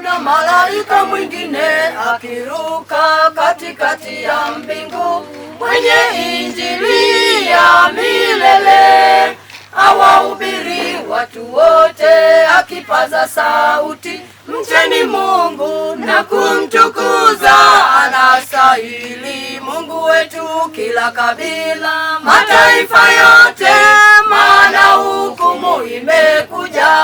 Na malaika mwingine akiruka katikati ya mbingu, mwenye injili ya milele, awahubiri watu wote, akipaza sauti, mcheni Mungu na kumtukuza, anastahili Mungu wetu kila kabila, mataifa yote, maana hukumu imekuja.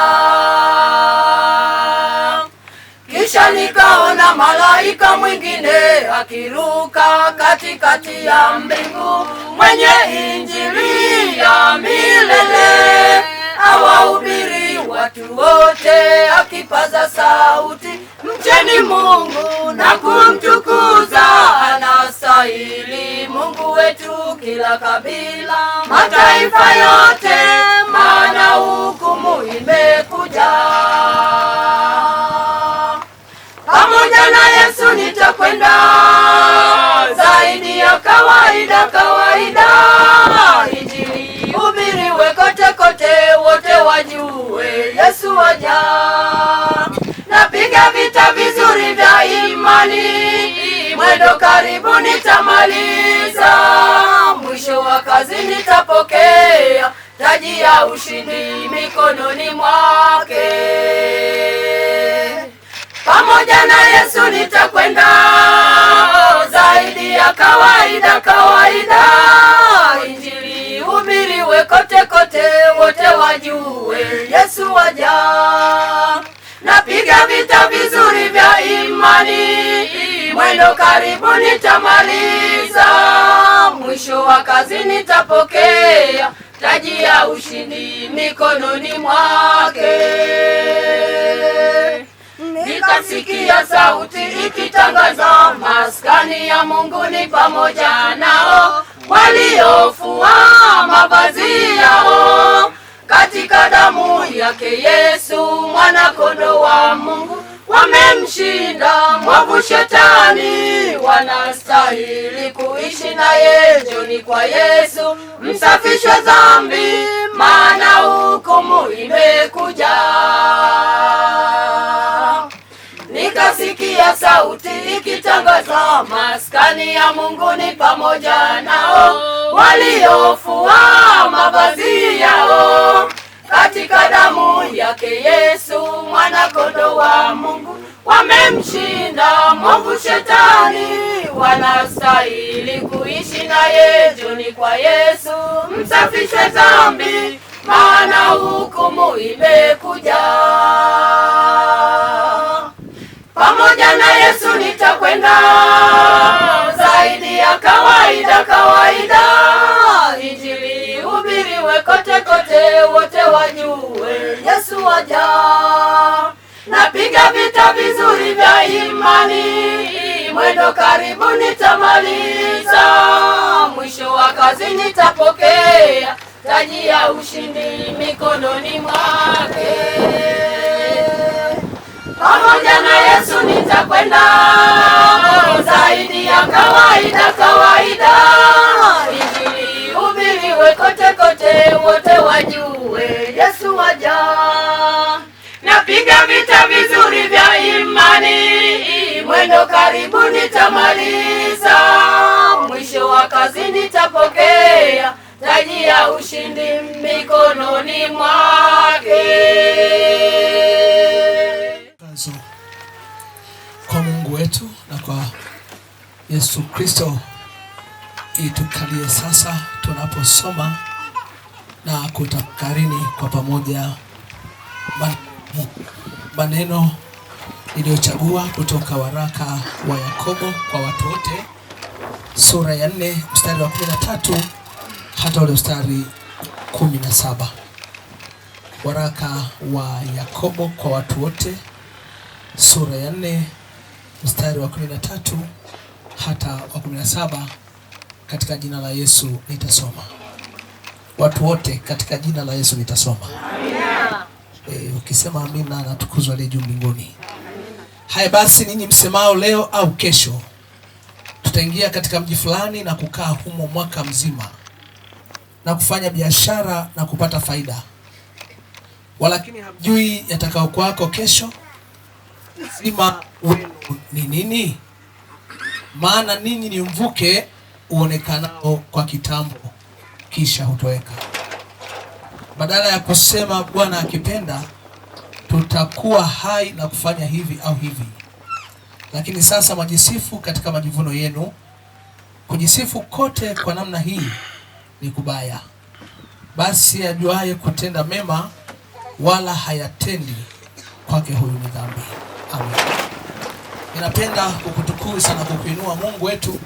Kisha nikaona malaika mwingine akiruka katikati ya mbingu, mwenye injili ya milele, awahubiri watu wote, akipaza sauti, mcheni Mungu na kumtukuza, anastahili Mungu wetu kila kabila, mataifa yote, maana hukumu imekuja. Pamoja na Yesu nitakwenda zaidi ya kawaida. Injili hubiriwe kote kote, wote wajue Yesu waja. Napiga vita vizuri vya imani, mwendo karibu nitamaliza, mwisho wa kazi nitapokea taji ya ushindi mikononi mwake. Pamoja na Yesu nitakwenda zaidi ya kawaida. Injili hubiriwe kote kote, wote wajue Yesu waja. Napiga vita vizuri vya imani, mwendo karibu nitamaliza, mwisho wa kazi nitapokea taji ya ushindi mikononi mwake. Nikasikia sauti ikitangaza, maskani ya Mungu ni pamoja nao, waliofua mavazi yao katika damu yake Yesu, mwana kondoo wa Mungu. Wamemshinda mwovu Shetani, wanastahili kuishi naye njoni kwa Yesu, msafishwe dhambi, maana hukumu imekuja. Nikasikia sauti ikitangaza, maskani ya Mungu ni pamoja nao, waliofua mavazi yao katika damu yake Yesu, mwana kondoo wa Mungu. Wamemshinda mwovu Shetani, wanastahili kuishi naye njoni kwa Yesu, msafishwe dhambi, maana hukumu imekuja. Pamoja na Yesu nitakwenda zaidi ya kawaida. Injili hubiriwe kote kote, wote wajue Yesu waja. Napiga vita vizuri vya imani, mwendo karibu nitamaliza, mwisho wa kazi nitapokea taji ya ushindi mikononi mwake. Pamoja na Yesu nitakwenda zaidi ya kawaida. Injili hubiriwe kote kote, wote wajue Yesu waja. Napiga vita vizuri vya imani, mwendo karibu nitamaliza, mwisho wa kazi nitapokea taji ya ushindi mikononi mwake. Kwa Mungu wetu na kwa Yesu Kristo itukalie sasa tunaposoma na kutafakarini kwa pamoja maneno niliyochagua kutoka waraka wa Yakobo kwa watu wote, sura ya 4 mstari wa 13 hata ule mstari 17. Waraka wa Yakobo kwa watu wote, sura ya 4 mstari wa 13 hata wa 17. Katika jina la Yesu nitasoma. Watu wote katika jina la Yesu nitasoma. Amina. Ukisema amina natukuzwa aliye juu mbinguni. Haya basi, ninyi msemao leo au kesho tutaingia katika mji fulani na kukaa humo mwaka mzima na kufanya biashara na kupata faida, walakini hamjui yatakao kwako kesho. Lazima wenu ni nini? Maana ninyi ni mvuke uonekanao kwa kitambo kisha hutoweka. Badala ya kusema Bwana akipenda tutakuwa hai na kufanya hivi au hivi, lakini sasa mwajisifu katika majivuno yenu. Kujisifu kote kwa namna hii ni kubaya. Basi ajuaye kutenda mema wala hayatendi, kwake huyu ni dhambi. Amen. Ninapenda kukutukuza na kukuinua Mungu wetu,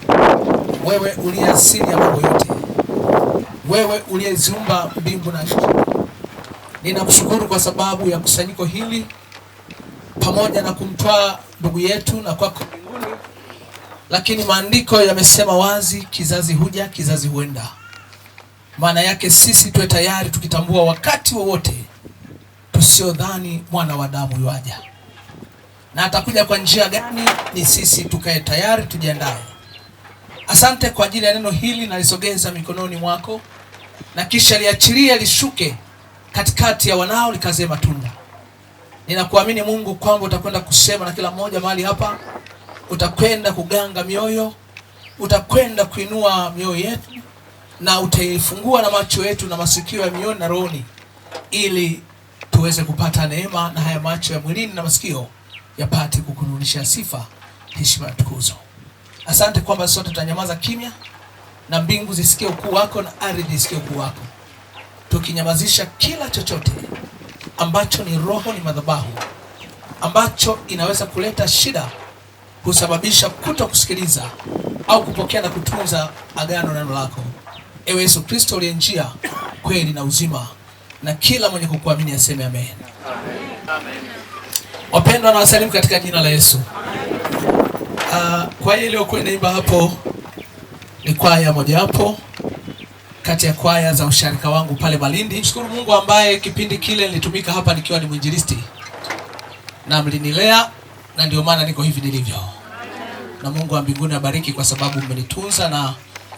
wewe uliye asili ya mambo yote, wewe uliyeziumba mbingu na nchi. Ninakushukuru kwa sababu ya kusanyiko hili pamoja na kumtwaa ndugu yetu na kwako mbinguni. Lakini maandiko yamesema wazi, kizazi huja kizazi huenda. Maana yake sisi tuwe tayari tukitambua wakati wowote tusiodhani mwana wa damu yuaja. Na atakuja kwa njia gani, ni sisi tukae tayari, tujiandae. Asante kwa ajili ya neno hili, na lisogeza mikononi mwako, na kisha liachilie lishuke katikati ya wanao likaze matunda. Ninakuamini Mungu kwamba utakwenda kusema na kila mmoja mahali hapa, utakwenda kuganga mioyo, utakwenda kuinua mioyo yetu, na utaifungua na macho yetu na masikio ya mioyo na rohoni, ili tuweze kupata neema, na haya macho ya mwilini na masikio yapate kukurudishia sifa, heshima na tukuzo. Asante kwamba sote tutanyamaza kimya, na mbingu zisikie ukuu wako na ardhi isikie ukuu wako, tukinyamazisha kila chochote ambacho ni roho, ni madhabahu, ambacho inaweza kuleta shida, kusababisha kuto kusikiliza au kupokea na kutunza agano neno lako. Ewe Yesu Kristo uliye njia, kweli na uzima, na kila mwenye kukuamini aseme amen. Amen. Wapendwa, na wasalimu katika jina la Yesu. Kwaya iliyokuwa inaimba hapo ni kwaya mojawapo kati ya kwaya za usharika wangu pale Malindi. Mshukuru Mungu ambaye kipindi kile nilitumika hapa nikiwa ni mwinjilisti, na mlinilea, na ndio maana niko hivi nilivyo. Na Mungu wa mbinguni abariki kwa sababu mmenitunza na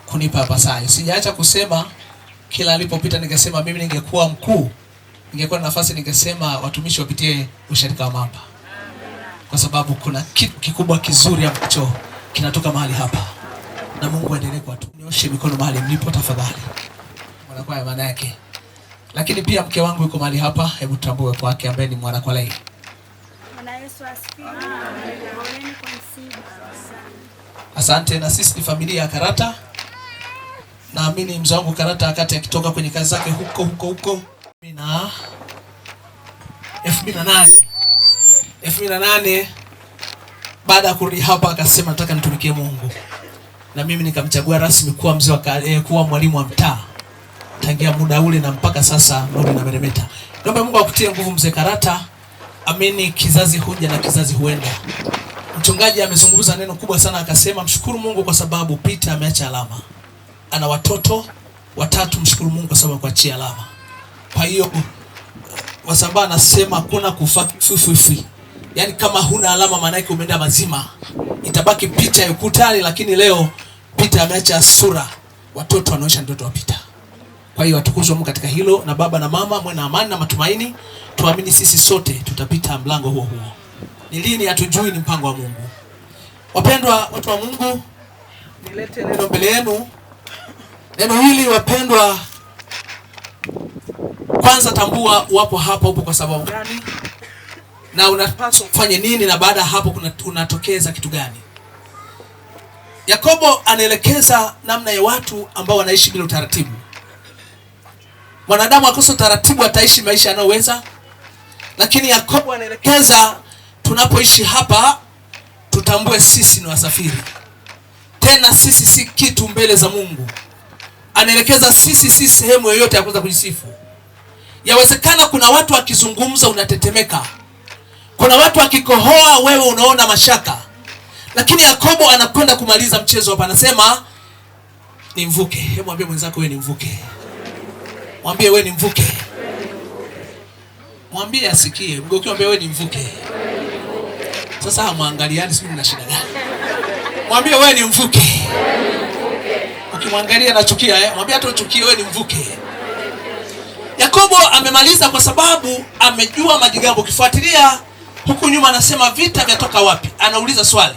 kunipa pasayo. Sijaacha kusema, kila alipopita ningesema mimi ningekuwa mkuu, ningekuwa na nafasi ningesema watumishi wapitie usharika wa Mamba. Kwa sababu kuna kitu kikubwa kizuri ambacho kinatoka mahali hapa. Na Mungu aendelee kuwatunyoshe mikono mahali mlipo tafadhali. Mwana kwaya maana yake. Lakini pia mke wangu yuko mahali hapa, hebu tambue kwa wake ambaye ni mwana kwaya. Bwana Yesu asifiwe. Amen. Asante. Na sisi ni familia ya Karata. Naamini mzee wangu Karata wakati akitoka kwenye kazi zake huko na 2008 baada ya kurudi hapa akasema nataka nitumikie Mungu. Na mimi nikamchagua rasmi kuwa mzee wa kuwa mwalimu wa mtaa. Tangia muda ule na mpaka sasa ndio na meremeta. Naomba Mungu akutie nguvu mzee Karata. Amini kizazi huja na kizazi huenda. Mchungaji amezungumza neno kubwa sana, akasema mshukuru Mungu kwa sababu Peter ameacha alama. Ana watoto 3, mshukuru Mungu kwa sababu kuachia alama. Kwa hiyo Wasambaa anasema hakuna kufa fifi. Yaani kama huna alama maana yake umeenda mazima. Itabaki picha ya ukutani, lakini leo Peter ameacha sura. Watoto wanaonyesha ndoto wa Peter. Kwa hiyo atukuzwe Mungu katika hilo, na baba na mama mwe na amani na matumaini. Tuamini sisi sote tutapita mlango huo. Ni lini hatujui, ni mpango wa Mungu. Wapendwa watu wa Mungu, nilete neno mbele yenu. Neno hili wapendwa, kwanza tambua wapo hapa upo kwa sababu gani, na unapaswa kufanya nini, na baada hapo unatokeza kitu gani. Yakobo anaelekeza namna ya watu ambao wanaishi bila utaratibu. Mwanadamu akosa utaratibu ataishi maisha yanayoweza, lakini Yakobo anaelekeza tunapoishi hapa tutambue sisi ni wasafiri. Tena sisi si kitu mbele za Mungu. Anaelekeza sisi si sehemu yoyote ya kuweza kujisifu. Yawezekana kuna watu wakizungumza unatetemeka. Kuna watu wakikohoa wewe unaona mashaka. Lakini Yakobo anakwenda kumaliza mchezo hapa, anasema ni mvuke. Hebu mwambie mwenzako wewe ni mvuke. Mwambie wewe ni mvuke. Mwambie asikie. Mgoki mwambie wewe ni mvuke. Sasa hamwangaliani, sio mna shida gani? Mwambie wewe ni mvuke. Ukimwangalia anachukia mwambie hata uchukie, wewe ni mvuke. Yakobo amemaliza kwa sababu amejua majigambo. Ukifuatilia Huku nyuma anasema vita vyatoka wapi? Anauliza swali.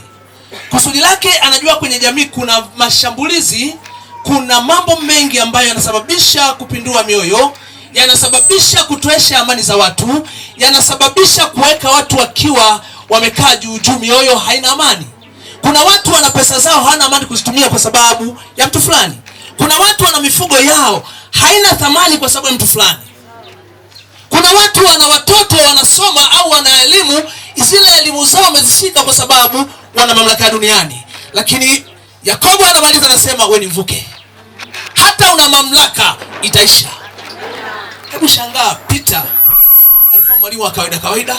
Kusudi lake anajua kwenye jamii kuna mashambulizi, kuna mambo mengi ambayo yanasababisha kupindua mioyo, yanasababisha kutoesha amani za watu, yanasababisha kuweka watu wakiwa wamekaa juu juu, mioyo haina amani. Kuna watu wana pesa zao hawana amani kuzitumia kwa sababu ya mtu fulani. Kuna watu wana mifugo yao haina thamani kwa sababu ya mtu fulani. Kuna watu wana watoto wanasoma au wana elimu, zile elimu zao wamezishika kwa sababu wana mamlaka duniani. Lakini Yakobo anamaliza anasema wewe ni mvuke. Hata una mamlaka itaisha. Hebu shangaa, Peter alikuwa mwalimu wa kawaida,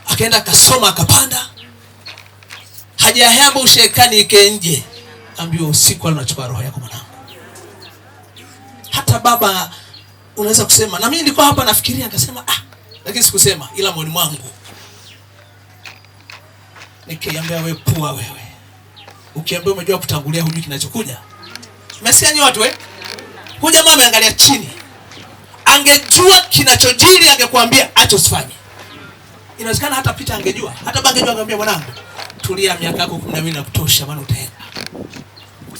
akaenda akasoma akapanda. Hajaheambo ushekani ike nje. Ambiwa usiku anachukua roho yako mwanangu. Hata baba unaweza kusema na mimi nilikuwa hapa nafikiria akasema lakini sikusema, ila moyoni mwangu nikiambia wewe pua wewe. Ukiambia umejua kutangulia hujui kinachokuja. Umesikia nyi watu Huyu jamaa ameangalia chini. Angejua kinachojiri angekwambia acha usifanye. Inawezekana hata Peter angejua. Hata baba angejua angemwambia mwanangu, tulia miaka yako 12 na kutosha maana utaenda.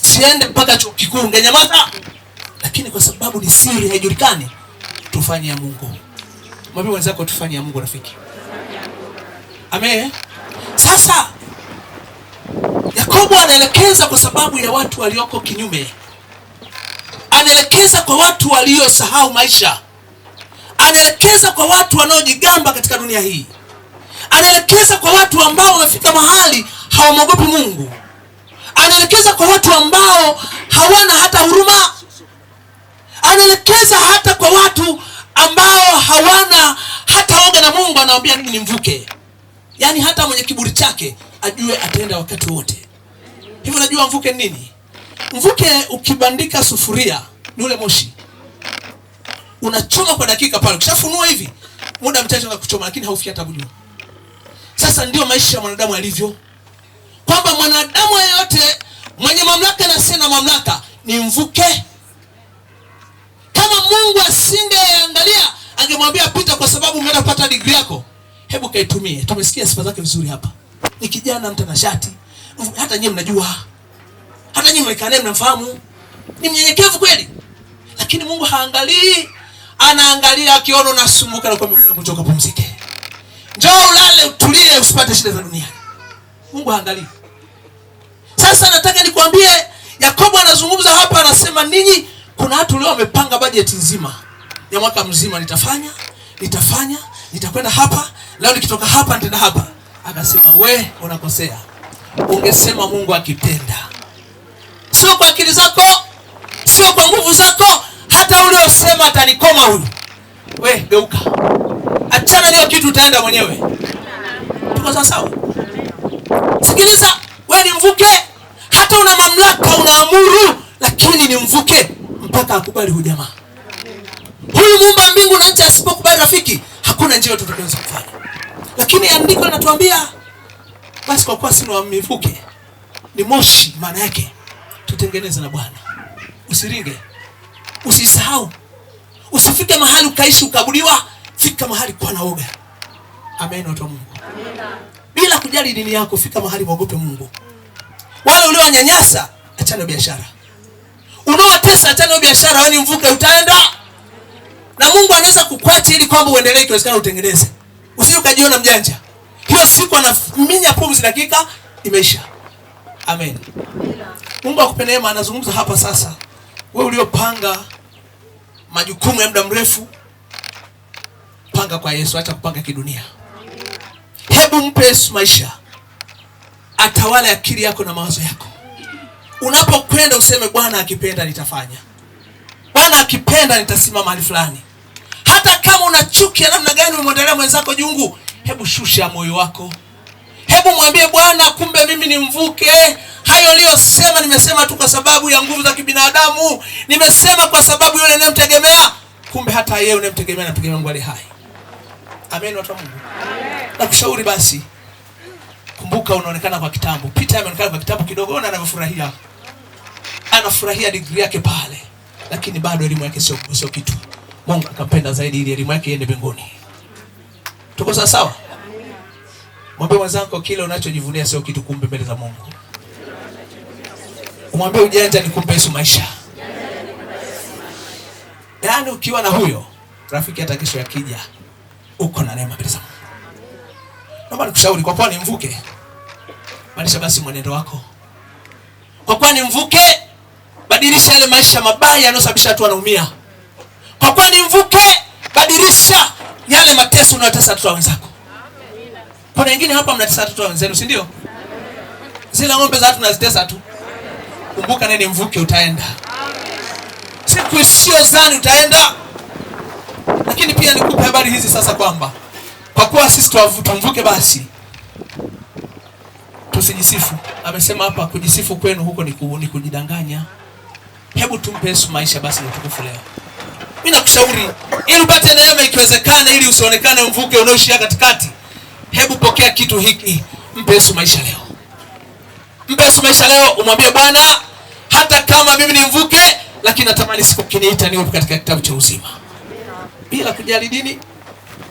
Siende mpaka chuo kikuu ungenyamaza. Lakini kwa sababu ni siri haijulikani, tufanye ya Mungu. Mwambie wenzako tufanye ya Mungu rafiki. Amen. Sasa Yakobo anaelekeza kwa sababu ya watu walioko kinyume. Anaelekeza kwa watu waliosahau maisha. Anaelekeza kwa watu wanaojigamba katika dunia hii. Anaelekeza kwa watu ambao wamefika mahali hawamwogopi Mungu. Anaelekeza kwa watu ambao hawana hata huruma. Anaelekeza hata kwa watu ambao hawana hata woga na Mungu. Anawaambia mimi ni mvuke. Yaani hata mwenye kiburi chake ajue ataenda wakati wote. Hivyo unajua mvuke nini? Mvuke ukibandika sufuria ni ule moshi. Unachoma kwa dakika pale. Ukishafunua hivi muda mchache wa kuchoma lakini haufiki hata juu. Sasa ndio maisha ya mwanadamu yalivyo. Kwamba mwanadamu yeyote mwenye mamlaka na sina mamlaka ni mvuke. Kama Mungu asingeangalia angemwambia Peter kwa sababu umeenda kupata degree yako, hebu kaitumie. Tumesikia sifa zake vizuri hapa. Ni kijana mtanashati. Hata nyinyi mnajua. Hata nyinyi mmekaa mnafahamu. Ni mnyenyekevu kweli. Lakini Mungu haangalii, anaangalia akiona unasumbuka na kwamba kutoka pumzike. Njoo ulale utulie usipate shida za dunia. Mungu haangalii. Sasa nataka nikwambie Yakobo anazungumza hapa anasema ninyi kuna watu leo wamepanga bajeti nzima ya mwaka mzima, nitakwenda hapa, leo nikitoka hapa nitaenda hapa. Akasema we unakosea. Ungesema Mungu akipenda. Sio kwa akili zako, sio kwa nguvu zako, hata ule usema atanikoma huyu. We geuka. Achana hiyo kitu utaenda mwenyewe. Tuko sawa? Sikiliza, we ni mvuke. Hata una mamlaka unaamuru, lakini ni mvuke mpaka akubali huyu jamaa. Huyu Muumba mbingu na nchi asipokubali rafiki, hakuna njia tutakayoweza kufanya. Lakini andiko linatuambia basi kwa kuwa sisi ni mvuke, ni moshi, maana yake tutengeneze na Bwana. Usiringe. Usisahau. Usifike mahali ukaishi ukabudiwa, fika mahali kwa naoga. Amen watu wa Mungu. Amen. Bila kujali dini yako, fika mahali muogope Mungu. Wale uliowanyanyasa, achana biashara. Unaowatesa, achana biashara, wewe ni mvuke utaenda. Na Mungu anaweza kukuacha ili kwamba uendelee ikiwezekana utengeneze. Usije ukajiona mjanja. Hiyo siku anaminya pumzi dakika imeisha. Amen. Mungu akupe neema. Anazungumza hapa sasa. Wewe uliopanga majukumu ya muda mrefu, panga kwa Yesu, acha kupanga kidunia. Hebu mpe Yesu maisha. Atawale akili yako na mawazo yako. Unapokwenda useme Bwana akipenda nitafanya. Bwana akipenda nitasimama mahali fulani. Hata kama una chuki ya namna gani umemwendelea mwenzako jungu, hebu shusha moyo wako. Hebu mwambie Bwana, kumbe mimi ni mvuke. Hayo aliyosema nimesema tu kwa sababu ya nguvu za kibinadamu. Nimesema kwa sababu yule ninayemtegemea. Kumbe hata yeye unayemtegemea anategemea Mungu aliye hai. Amen watu wa Mungu. Amen. Nakushauri basi, kumbuka unaonekana kwa kitambo. Peter anaonekana kwa kitambo kidogo na anafurahia. Anafurahia degree yake pale. Lakini bado elimu yake sio kitu. Mungu akampenda zaidi ili elimu yake iende mbinguni. Tuko sawa? Mwambie mwenzako kile unachojivunia sio kitu kumbe mbele za Mungu. Umwambie ujanja ni kumbe Yesu maisha. Yaani ukiwa na huyo rafiki hata kesho yakija uko na neema mbele za Mungu. Naomba nikushauri kwa kuwa ni mvuke. Badilisha basi mwenendo wako. Kwa kuwa ni mvuke, badilisha yale maisha mabaya yanayosababisha watu wanaumia. Kwa kuwa ni mvuke, badilisha yale mateso unayotesa watoto wenzako. Kuna wengine hapa mnatesa watoto wenzenu, si ndio? Zile ng'ombe za watu tunazitesa tu. Kumbuka nini mvuke utaenda. Siku isiyozani utaenda. Lakini pia nikupe habari hizi sasa kwamba kwa kuwa sisi tumvuke basi tusijisifu. Amesema hapa kujisifu kwenu huko ni kujidanganya. Hebu tumpe Yesu maisha basi na utukufu leo. Mimi nakushauri ili upate neema ikiwezekana, ili usionekane mvuke unaoishia katikati. Hebu pokea kitu hiki, mpe Yesu maisha leo. Mpe Yesu maisha leo, umwambie Bwana, hata kama mimi ni mvuke, lakini natamani siku kiniita niwe katika kitabu cha uzima. Bila kujali dini,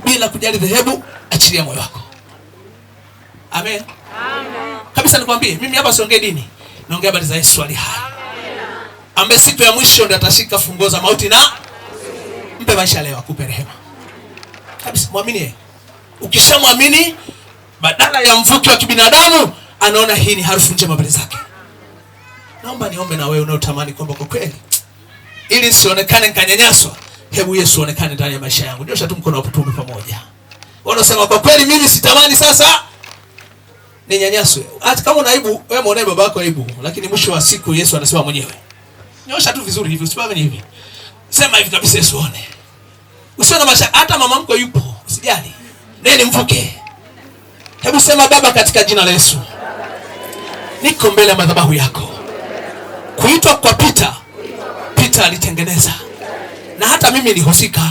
bila kujali dhehebu, achilia moyo wako. Amen. Amen. Kabisa nikwambie, mimi hapa siongee dini, naongea habari za Yesu ali hai. Ambaye siku ya mwisho ndiye atashika funguo za mauti na mpe maisha leo akupe rehema. Kabisa muamini yeye. Ukishamwamini, badala ya mvuke wa kibinadamu, anaona hii ni harufu njema mbele zake. Naomba niombe na wewe unaotamani kwamba kwa kweli ili sionekane nikanyanyaswa, hebu Yesu aonekane ndani ya maisha yangu. Nyosha tu mkono wako tuombe pamoja. Wanasema kwa kweli mimi sitamani sasa ninyanyaswe. Hata kama una aibu, wewe muone baba yako aibu, lakini mwisho wa siku Yesu anasema mwenyewe. Nyosha tu vizuri hivi, usipawe hivi. Sema hivi kabisa, Yesu one. Usiwe na mashaka, hata mama mko yupo, usijali. Neni mvuke. Hebu sema Baba, katika jina la Yesu, niko mbele ya madhabahu yako. Kuitwa kwa Peter alitengeneza. Na hata mimi nilihusika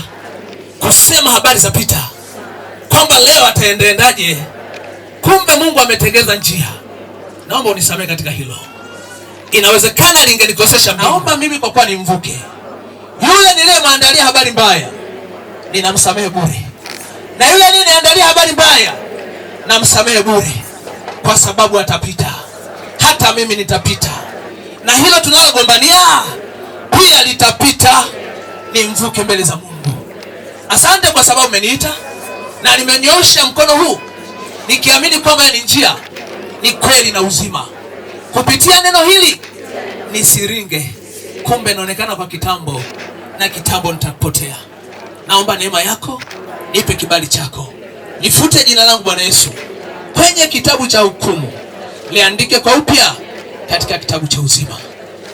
kusema habari za Peter kwamba leo ataendaje. Kumbe Mungu ametengeza njia. Naomba unisamehe katika hilo. Inawezekana ningenikosesha. Naomba mimi kwa kuwa ni mvuke, yule niliyemwandalia habari mbaya ninamsamehe bure, na yule niliyeandalia habari mbaya namsamehe bure, kwa sababu atapita. Hata mimi nitapita, na hilo tunalogombania pia litapita. Ni mvuke mbele za Mungu. Asante kwa sababu umeniita na nimenyosha mkono huu nikiamini kwamba ni njia, ni kweli na uzima. Kupitia neno hili nisiringe, kumbe inaonekana kwa kitambo na kitambo nitapotea. Naomba neema yako, nipe kibali chako, nifute jina langu Bwana Yesu kwenye kitabu cha hukumu, liandike kwa upya katika kitabu cha uzima,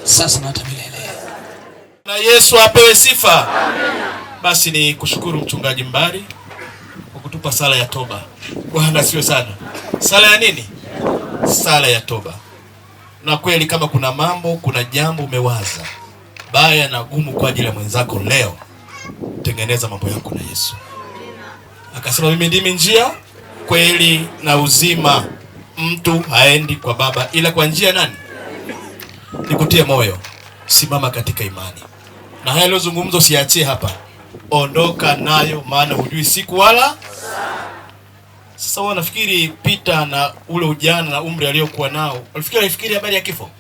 sasa na hata milele. Na Yesu apewe sifa. Amen. Basi ni kushukuru mchungaji Mbari kwa kutupa sala ya toba. Bwana asifiwe sana. Sala ya nini? Sala ya toba. Na kweli kama kuna mambo, kuna jambo umewaza baya na gumu kwa ajili ya mwenzako leo, tengeneza mambo yako na Yesu. Akasema mimi ndimi njia, kweli na uzima. Mtu haendi kwa Baba ila kwa njia nani? Nikutie moyo, simama katika imani. Na haya leo zungumzo siachie hapa. Ondoka nayo, maana hujui siku wala. Sasa wao nafikiri Peter na ule ujana na umri aliokuwa nao, alifikiri habari ya kifo.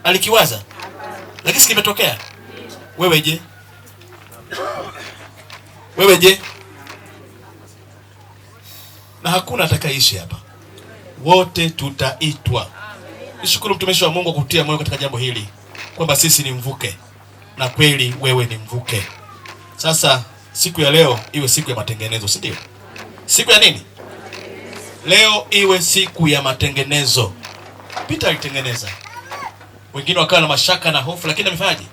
Alikiwaza. Lakini kimetokea. Wewe je? Wewe je? Na hakuna atakayeishi hapa. Wote tutaitwa. Nishukuru mtumishi wa Mungu kutia moyo katika jambo hili kwamba sisi ni mvuke, na kweli wewe ni mvuke. Sasa siku ya leo iwe siku ya matengenezo, si ndio? Siku ya nini? Leo iwe siku ya matengenezo. Peter alitengeneza. Wengine wakawa na mashaka na hofu, lakini amefanyaje?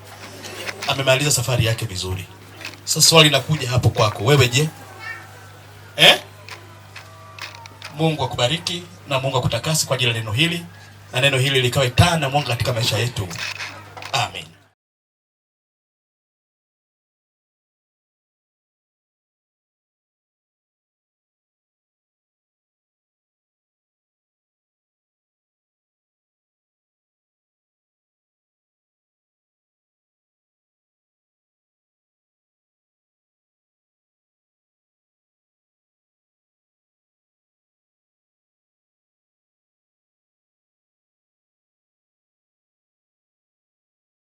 Amemaliza safari yake vizuri. Sasa swali linakuja hapo kwako, wewe je? Mungu akubariki na Mungu akutakasi kwa ajili ya neno hili, na neno hili likawe taa na mwanga katika maisha yetu.